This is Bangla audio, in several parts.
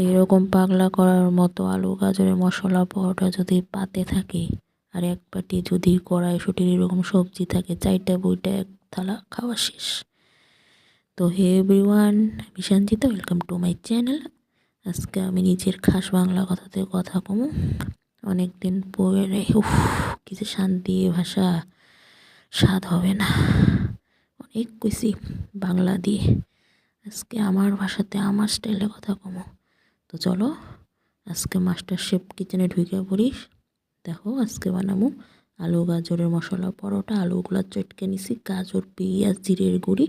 এইরকম পাগলা করার মতো আলু গাজরের মশলা পরোটা যদি পাতে থাকে আর এক বাটি যদি কড়াইশুঁটির এরকম সবজি থাকে, চারটা বইটা এক থালা খাওয়া শেষ। তো হে এভরিওয়ান, আমি Sanchita, welcome to my channel. আজকে আমি নিজের খাস বাংলা কথাতে কথা কমু। অনেক দিন পরে কিছু শান্তি ভাষা স্বাদ হবে না, অনেক কইছি বাংলা দিয়ে। আজকে আমার ভাষাতে আমার স্টাইলে কথা কমু। তো চলো আজকে মাস্টার শেফ কিচেনে ঢুকে পড়িস। দেখো আজকে বানাবো আলু গাজরের মশলা পরোটা। আলুগুলা চটকে নিছি, গাজর, পেঁয়াজ, জিরের গুঁড়ি,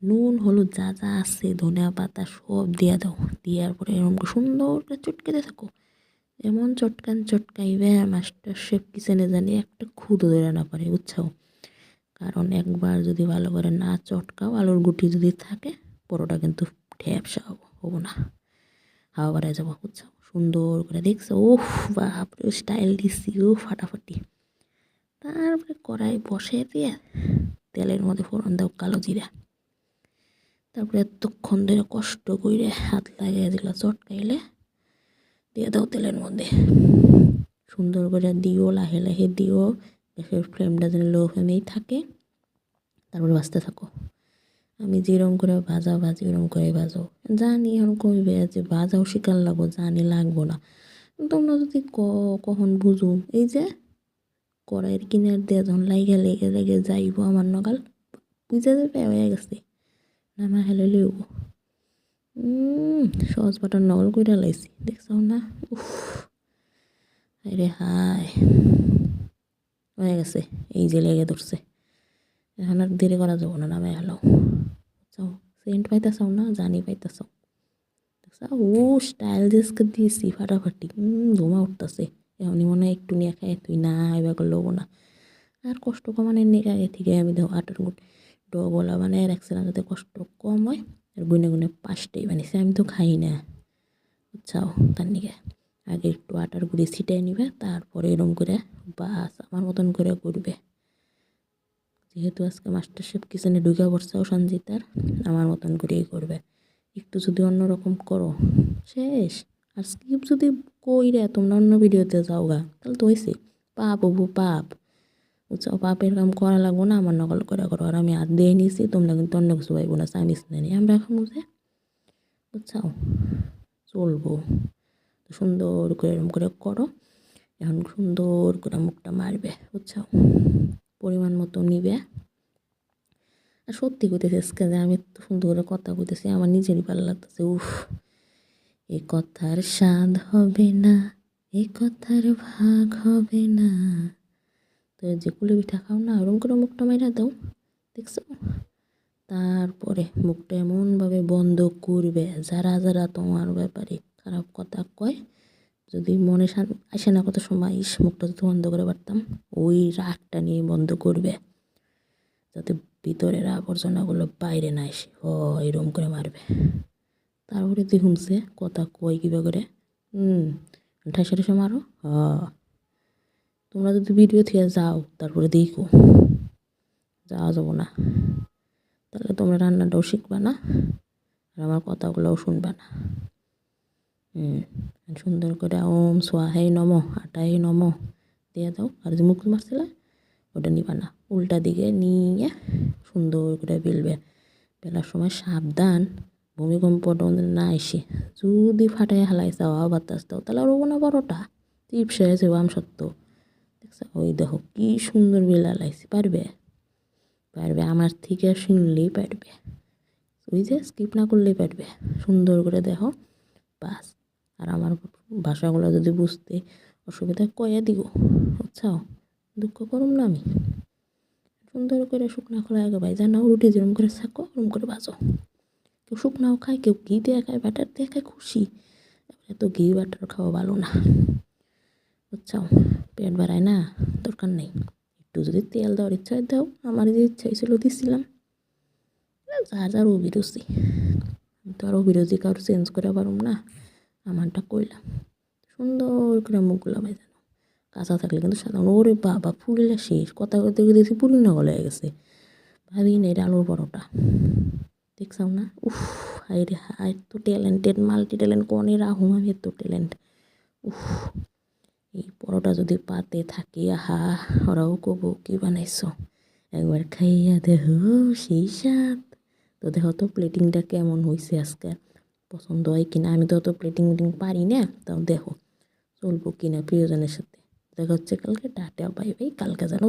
নুন, হলুদ যা যা আছে, ধনিয়া পাতা সব দিয়ে দাও। দেওয়ার পরে এরকম সুন্দর করে চটকাতে থাকো। এমন চটকাইবে মাস্টার শেফ কিচেনে জানি একটা খুদও ধরে না পারে, বুঝছো? কারণ একবার যদি ভালো করে না চটকাও, আলুর গুটি যদি থাকে, পরোটা কিন্তু ঢ্যাপসা হবো না, হাওয়া বাড়ায় যাবো, বুঝছো? সুন্দর করে দেখছো, ওফ বাপরে স্টাইল দিচ্ছি, ও ফাটাফাটি। তারপরে কড়াই বসে দিয়ে তেলের মধ্যে ফোড়ন দাও কালো জিরা। তারপরে এতক্ষণ ধরে কষ্ট করে হাত লাগিয়ে দিল চটকাইলে দিয়ে দাও তেলের মধ্যে। সুন্দর করে দিও, লাহে লাহে দিও, গ্যাসের ফ্লেমটা যেন লো ফ্লেমেই থাকে। তারপরে ভাজতে থাকো। আমি যেরকম করে ভাজি ওরকম করে ভাজো। জানি এখন কইবে যে ভাজাও শিকার লাগবো, জানি লাগবো না। তোমরা যদি কখন বুঝুম, এই যে কড়াইয়ের কিনার দিয়ে যখন লেগে লেগে লেগে যাইব আমার নগাল, বুঝে যাবে হয়ে গেছে, নামা হেলে লইব। সহজ বাটার নগল কইরা লাইছি, দেখছো না? উফ আরে হায়, হয়ে গেছে, এই যে লেগে ধরছে। এখন আর দেরি করা যাবো না, নামে হেলো। চাও সেন্ট পাইতেছাও না? জানি পাইতেছাও। দেখছো ও স্টাইল জিনিসকে দিয়েছি ফাটাফাটি, ধোঁয়া উঠতেছে। এমনই মনে হয় একটু নিয়ে খাই, তুই না এবার করলেও না। আর কষ্ট কমানোর নিয়ে আগে থেকে আমি দেখো আটার ডগলা বানায় রাখছিলাম যাতে কষ্ট কম হয়। আর গুনে গুনে 5টাই বানিয়েছি, আমি তো খাই না, বুঝছাও? তার নিকে আগে একটু আটার গুঁড়ি ছিটাই নিবে, তারপরে এরম করে বাস আমার মতন করে করবে। যেহেতু আজকে মাস্টার শেফ কিচেনে ঢুকে পড়ছে সঞ্জিতার, আমার মতন করেই করবে। একটু যদি অন্যরকম করো শেষ। আর স্কিপ যদি কইরে তোমরা অন্য ভিডিওতে যাও গা, তাহলে তো হয়েছে পাপ হবু পাপ, বুঝছো? পাপের কাম করা লাগবো না, আমার নকল করে করো। আর আমি হাত দিয়ে নিয়েছি, তোমরা কিন্তু অন্য কিছু পাইবো না, চাইনিজ নেই আমরা এখন বুঝে, বুঝছাও? চলবো সুন্দর করে এরকম করে করো। এখন সুন্দর করে মুখটা মারবে, বুঝছো? পরিমাণ মতো নিবে। আর সত্যি কইতেছি আজকে যে আমি এত সুন্দর করে কথা কইতেছি, আমার নিজেরই ভালো লাগতেছে। উফ, এ কথার স্বাদ হবে না, এ কথার ভাগ হবে না। তো যে কুলে পিঠা খাও না, ওরকম করে মুখটা মাইরা দাও, দেখছো? তারপরে মুখটা এমনভাবে বন্ধ করবে, যারা যারা তোমার ব্যাপারে খারাপ কথা কয়, যদি মনে আসে না কত সময়, মুখটা যদি বন্ধ করে পারতাম, ওই রাগটা নিয়ে বন্ধ করবে, যাতে ভিতরের আবর্জনাগুলো বাইরে না আসে। এরম করে মারবে। তারপরে দেখুন সে কথা কয় কিবা করে, ঠাসা ঠাসা মারো। তোমরা যদি ভিডিও থেকে যাও তারপরে দেখো, যাওয়া যাবো না, তাহলে তোমরা রান্নাটাও শিখবা না আর আমার কথাগুলোও শুনবা না। সুন্দর করে ওম সোয়াহাই নমঃ, আটাই নমঃ দিয়ে দাও। আর যে মুখ মারছিলে ওটা নিবা না, উল্টা দিকে নিয়ে সুন্দর করে বেলবে। বেলার সময় সাবধান, ভূমিকম্প না এসে যদি ফাটাই হালাই চাও বাতাস দাও, তাহলে আর না বড়টা চিপস হয়েছে বাম সত্য, দেখছো? ওই দেখো কি সুন্দর বেলা লাইছি। পারবে পারবে, আমার থেকে শুনলেই পারবে, ওই যে স্কিপ না করলেই পারবে। সুন্দর করে দেখো, বাস। আর আমার ভাষাগুলো যদি বুঝতে অসুবিধা কয়ে দিব, বুঝছো? দুঃখ করুম না আমি। সুন্দর করে শুকনা খোলা আগে ভাই জানাও, রুটি যেরকম করে থাকো ওরকম করে বাজো। কেউ শুকনাও খায়, কেউ ঘি দিয়ে খায়, বাটার দিয়ে খায়, খুশি। এত ঘি বাটার খাওয়া ভালো না, বুঝছো? পেট বাড়ায় না, দরকার নেই। একটু যদি তেল দেওয়ার ইচ্ছা দাও, আমার যে ইচ্ছা ছিল দিছিলাম। যার যার অভিরুচি, আমি তো আর অভিরুচি কারো চেঞ্জ করে পারুম না, আমারটা কইলাম। সুন্দর করে মুখগুলো ভেজানো, কাঁচা থাকলে কিন্তু সাধারণ। ওরে বাবা ফুললে শেষ, কথা করতে দেখি পুরি না গলে গেছে। ভাবি না এটা আলুর পরোটা। দেখছাও না? উফ! হায়রে হায়! এত ট্যালেন্টেড, মাল্টি ট্যালেন্ট কনে রাহুম আমি, এত ট্যালেন্ট। উফ! এই পরোটা যদি পাতে থাকে, আহা! ওরাও কবো কি বানাইছো, একবার খাইয়া দেখো সেই স্বাদ। তো দেখো তো প্লেটিংটা কেমন হয়েছে আজকে, পছন্দ হয় কিনা। আমি তো অত প্লেটিং পারি না, তাও দেখো চলবো কিনা প্রিয়জনের সাথে। দেখা হচ্ছে কালকে, টাটা বাই বাই। কালকে যেন